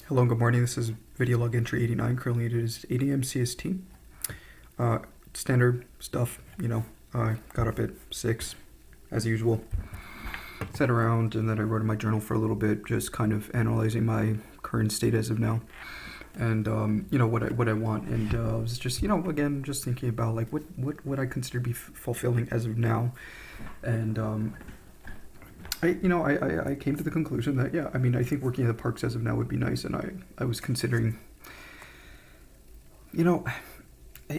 Hello and good morning. This is video log entry 89. Currently it is 8 a.m. CST. Uh, Standard stuff, got up at 6 as usual. Sat around and then I wrote in my journal for a little bit, just kind of analyzing my current state as of now. And, what I want. And I was just, again, just thinking about like what I consider to be fulfilling as of now. And, I came to the conclusion that, I think working in the parks as of now would be nice, and I was considering, I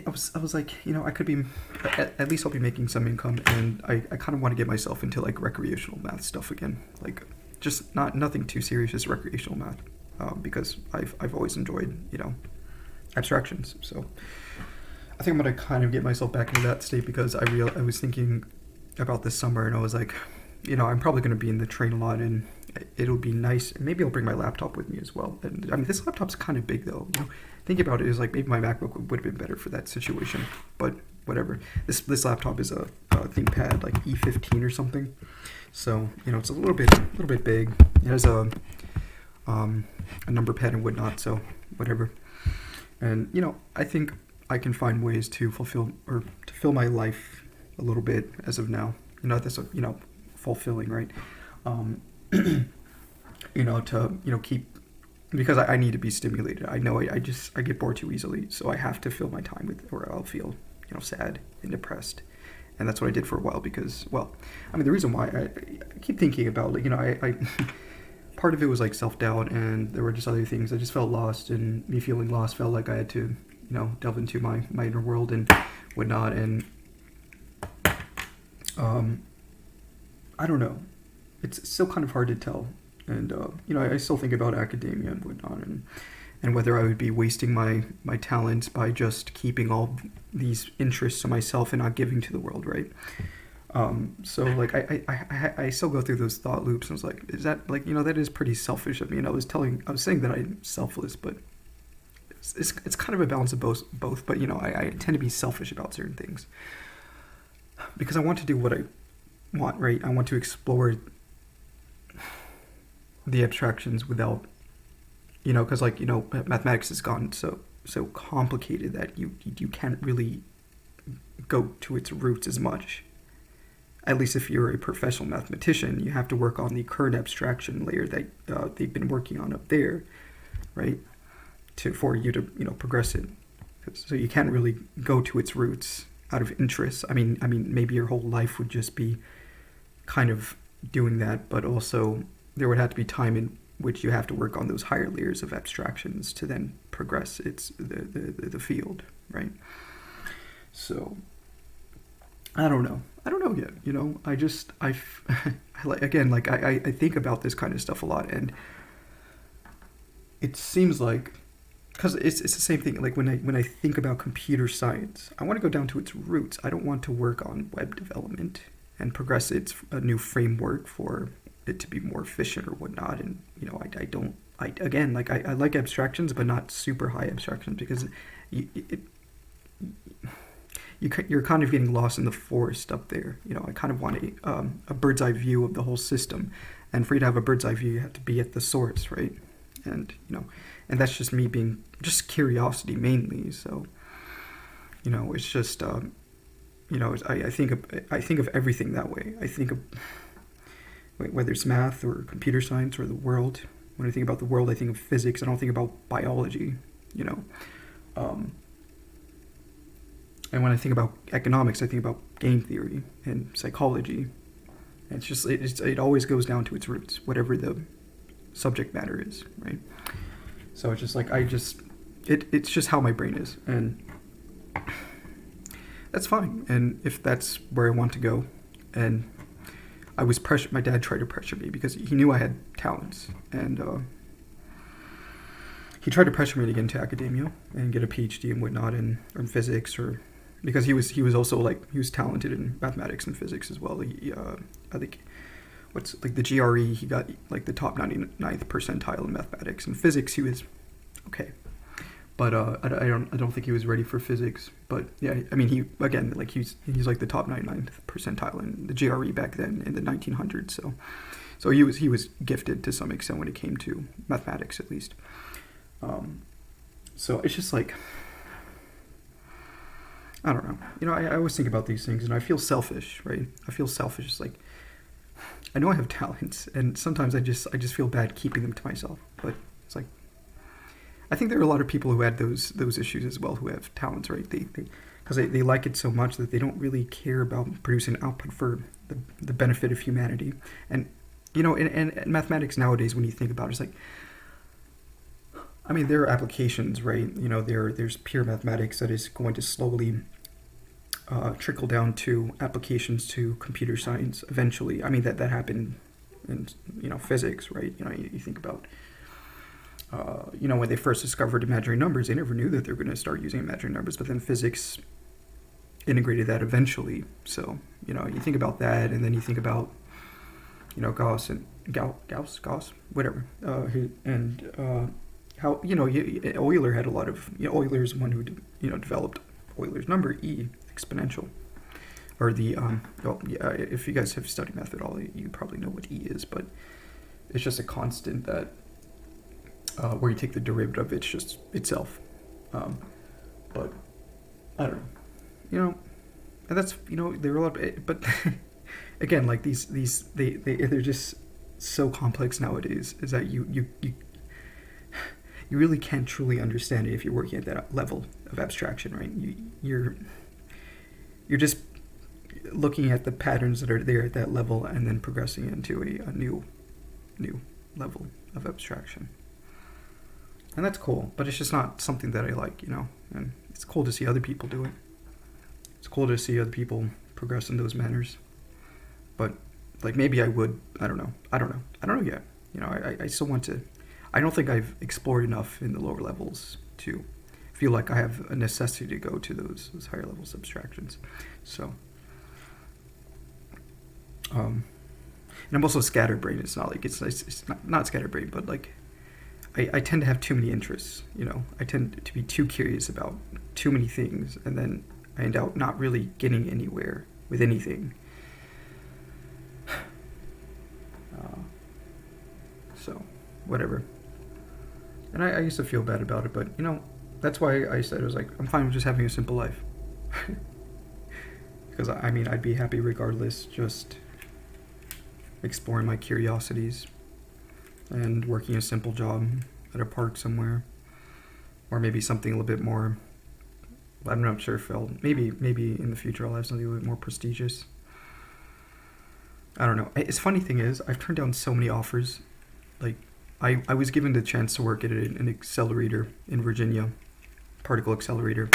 was like, I could be, at least I'll be making some income, and I kind of want to get myself into like recreational math stuff again, like just nothing too serious, just recreational math, because I've always enjoyed, abstractions, so I think I'm gonna kind of get myself back into that state because I was thinking about this summer, and I was like, I'm probably going to be in the train a lot, and it'll be nice. Maybe I'll bring my laptop with me as well. And I mean, this laptop's kind of big, though. Thinking about it is like maybe my MacBook would have been better for that situation. But whatever. This laptop is a ThinkPad like E15 or something. So it's a little bit big. It has a number pad and whatnot. So whatever. And I think I can find ways to fulfill or to fill my life a little bit as of now. That's fulfilling, right? To keep, because I need to be stimulated. I know I get bored too easily, so I have to fill my time with, or I'll feel sad and depressed. And that's what I did for a while because, the reason why I keep thinking about, like, I part of it was like self-doubt, and there were just other things. I just felt lost, and me feeling lost felt like I had to delve into my inner world and whatnot. And I don't know. It's still kind of hard to tell. And, I still think about academia and whatnot, and whether I would be wasting my talents by just keeping all these interests to myself and not giving to the world, right? So, like, I still go through those thought loops, and I was like, is that, like, that is pretty selfish of me. And I was saying that I'm selfless, but it's kind of a balance of both. But, I tend to be selfish about certain things because I want to do what I want, right? I want to explore the abstractions without, because mathematics has gone so complicated that you can't really go to its roots as much. At least if you're a professional mathematician, you have to work on the current abstraction layer that they've been working on up there, right? For you to progress it. So you can't really go to its roots out of interest. I mean, maybe your whole life would just be kind of doing that, but also there would have to be time in which you have to work on those higher layers of abstractions to then progress the field, right? So I don't know yet. I think about this kind of stuff a lot, and it seems like, because it's the same thing. Like when I think about computer science, I want to go down to its roots. I don't want to work on web development and progress a new framework for it to be more efficient or whatnot. And I like abstractions, but not super high abstractions, because you're kind of getting lost in the forest up there. I kind of want a bird's eye view of the whole system, and for you to have a bird's eye view, you have to be at the source, right? And and that's just me being just curiosity mainly. So it's just I think of everything that way. I think of whether it's math or computer science or the world. When I think about the world, I think of physics. I don't think about biology. And when I think about economics, I think about game theory and psychology. And it always goes down to its roots, whatever the subject matter is, right? So it's just like it's just how my brain is, and that's fine. And if that's where I want to go, and my dad tried to pressure me because he knew I had talents, and he tried to pressure me to get into academia and get a PhD and whatnot in physics, or because he was also like, he was talented in mathematics and physics as well. I think what's like the GRE, he got like the top 99th percentile in mathematics. And physics, he was okay, but I don't think he was ready for physics. But yeah, he's like the top 99th percentile in the GRE back then in the 1900s. So So he was gifted to some extent when it came to mathematics, at least. So it's just like, I don't know. I always think about these things, and I feel selfish, right? I feel selfish. It's like, I know I have talents, and sometimes I just feel bad keeping them to myself. But it's like, I think there are a lot of people who had those issues as well, who have talents, right? Because they like it so much that they don't really care about producing output for the benefit of humanity. And in mathematics nowadays, when you think about it, it's like, I mean, there are applications, right? There's pure mathematics that is going to slowly trickle down to applications to computer science eventually. I mean, that happened in physics, right? You think about when they first discovered imaginary numbers, they never knew that they were going to start using imaginary numbers, but then physics integrated that eventually. So you think about that, and then you think about Gauss, whatever, how Euler had a lot of Euler's one who developed Euler's number, E exponential, or the if you guys have studied math at all, you probably know what E is, but it's just a constant that where you take the derivative, it's just itself. But I don't know, and that's there are a lot of, but again, like they're just so complex nowadays, is that you really can't truly understand it if you're working at that level of abstraction, right? You're just looking at the patterns that are there at that level and then progressing into a new level of abstraction. And that's cool, but it's just not something that I like, and it's cool to see other people do it. It's cool to see other people progress in those manners. But like, maybe I would, I don't know yet. I still want to. I don't think I've explored enough in the lower levels to feel like I have a necessity to go to those higher levels of abstractions. So, and I'm also scatterbrained. It's not like it's not scatterbrained, but like I tend to have too many interests. I tend to be too curious about too many things, and then I end up not really getting anywhere with anything. So, whatever. And I used to feel bad about it, but that's why I said, I was like, I'm fine with just having a simple life. Because I mean, I'd be happy regardless, just exploring my curiosities and working a simple job at a park somewhere, or maybe something a little bit more. I'm not sure if maybe in the future I'll have something a little bit more prestigious. I don't know. It's funny thing is, I've turned down so many offers. Like, I was given the chance to work at an accelerator in Virginia, particle accelerator.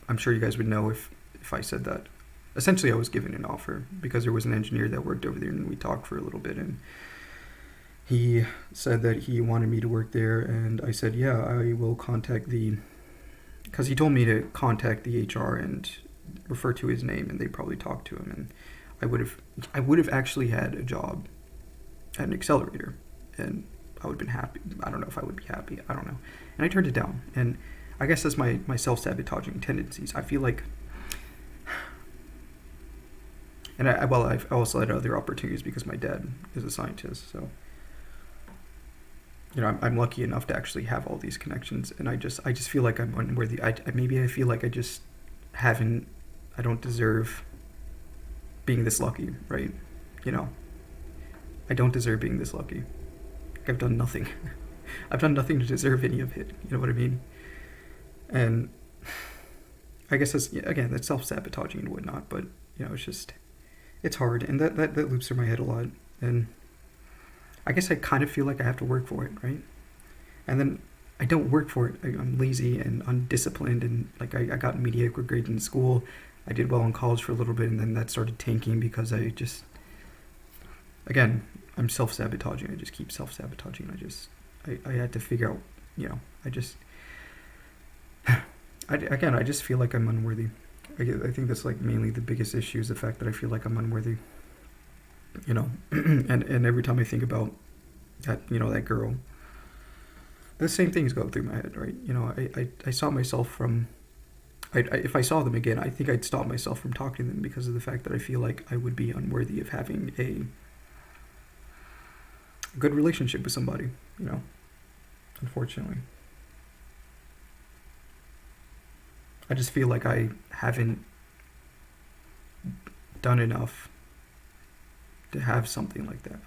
I'm sure you guys would know if I said that. Essentially, I was given an offer because there was an engineer that worked over there, and we talked for a little bit, and he said that he wanted me to work there, and I said, yeah, I will contact because he told me to contact the HR and refer to his name, and they probably talked to him, and I would have actually had a job at an accelerator, and I would have been happy. I don't know if I would be happy. I don't know. And I turned it down. And I guess that's my self-sabotaging tendencies. I feel like, and I've also had other opportunities because my dad is a scientist, so I'm lucky enough to actually have all these connections, and I just feel like I'm unworthy. Maybe I feel like I don't deserve being this lucky, right? I don't deserve being this lucky. I've done nothing. I've done nothing to deserve any of it. You know what I mean? And I guess that's self-sabotaging and whatnot, but it's hard, and that loops through my head a lot, and I guess I kind of feel like I have to work for it, right? And then I don't work for it. I'm lazy and undisciplined, and like I got mediocre grades in school. I did well in college for a little bit, and then that started tanking because again, I'm self-sabotaging. I just keep self-sabotaging. I had to figure out, I just feel like I'm unworthy. I think that's like mainly the biggest issue, is the fact that I feel like I'm unworthy. And every time I think about that, that girl, the same things go through my head, right? I stop myself from, if I saw them again, I think I'd stop myself from talking to them because of the fact that I feel like I would be unworthy of having a good relationship with somebody, you know, unfortunately. I just feel like I haven't done enough to have something like that.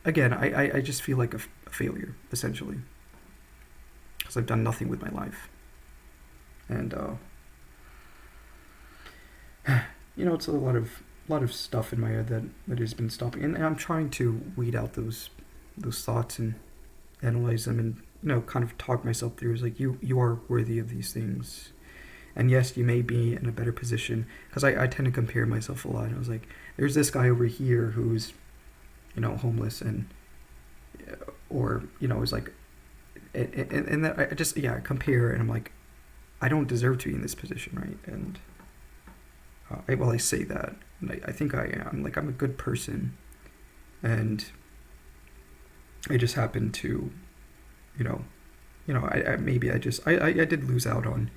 I just feel like a failure, essentially. Because I've done nothing with my life. And, it's a lot of stuff in my head that has been stopping. And I'm trying to weed out those thoughts and analyze them and, kind of talk myself through. It's like, you are worthy of these things. And yes, you may be in a better position. Because I tend to compare myself a lot. And I was like, there's this guy over here who's, homeless and, or, is like, and that I just, compare, and I'm like, I don't deserve to be in this position, right? And, I say that, and I think I am. Like, I'm a good person, and I just happen to, I did lose out on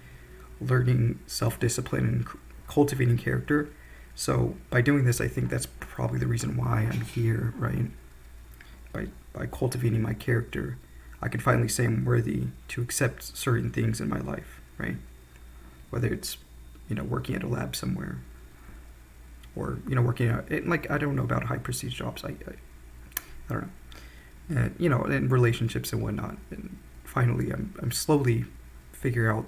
learning self-discipline and cultivating character. So by doing this, I think that's probably the reason why I'm here, right? By cultivating my character, I can finally say I'm worthy to accept certain things in my life, right? Whether it's, working at a lab somewhere, or, working out, I don't know about high prestige jobs. I don't know. And, in relationships and whatnot. And finally, I'm slowly figuring out,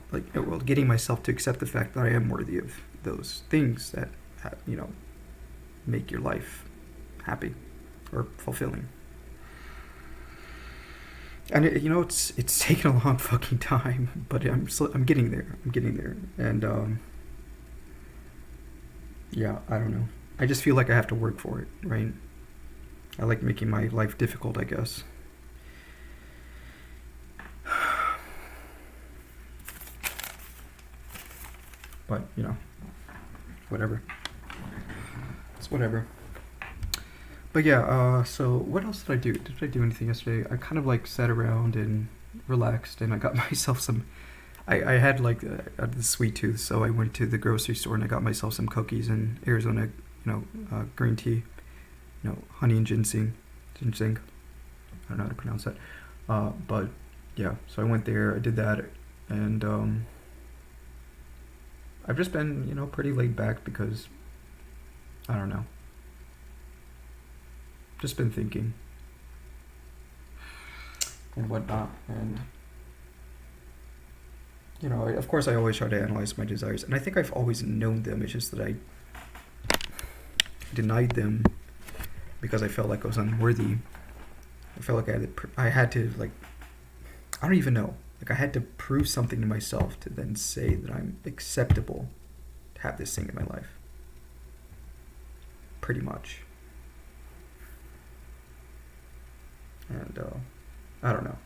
getting myself to accept the fact that I am worthy of those things that, make your life happy or fulfilling. And it's taken a long fucking time, but I'm getting there. And I don't know. I just feel like I have to work for it, right? I like making my life difficult, I guess. But whatever. It's whatever. But so what else did I do? Did I do anything yesterday? I kind of sat around and relaxed, and I got myself some. I had the sweet tooth, so I went to the grocery store and I got myself some cookies and Arizona, green tea, honey and ginseng. I don't know how to pronounce that. But yeah, so I went there. I did that, and I've just been pretty laid back because I don't know. Just been thinking and whatnot, and of course I always try to analyze my desires, and I think I've always known them. It's just that I denied them because I felt like I was unworthy. I felt like I had to I don't even know. I had to prove something to myself to then say that I'm acceptable to have this thing in my life. Pretty much. And I don't know.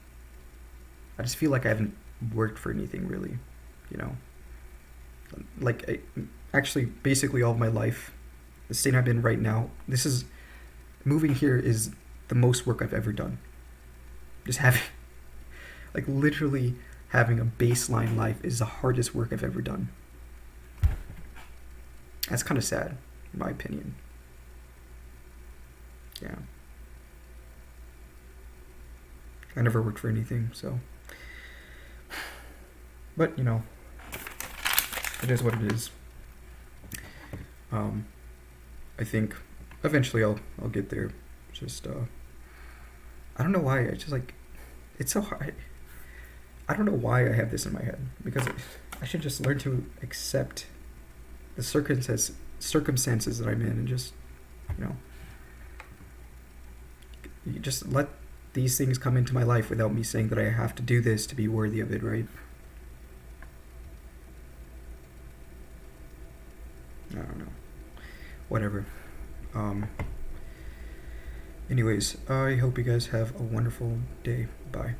I just feel like I haven't worked for anything really, actually basically all of my life, the state I'm in right now, moving here is the most work I've ever done. Just having, literally having a baseline life is the hardest work I've ever done. That's kind of sad, in my opinion. Yeah. I never worked for anything, so. But, it is what it is. I think eventually I'll get there. Just, I don't know why. I just, it's so hard. I don't know why I have this in my head. Because I should just learn to accept the circumstances that I'm in and just, you just let these things come into my life without me saying that I have to do this to be worthy of it, right? I don't know. Whatever. Anyways, I hope you guys have a wonderful day. Bye.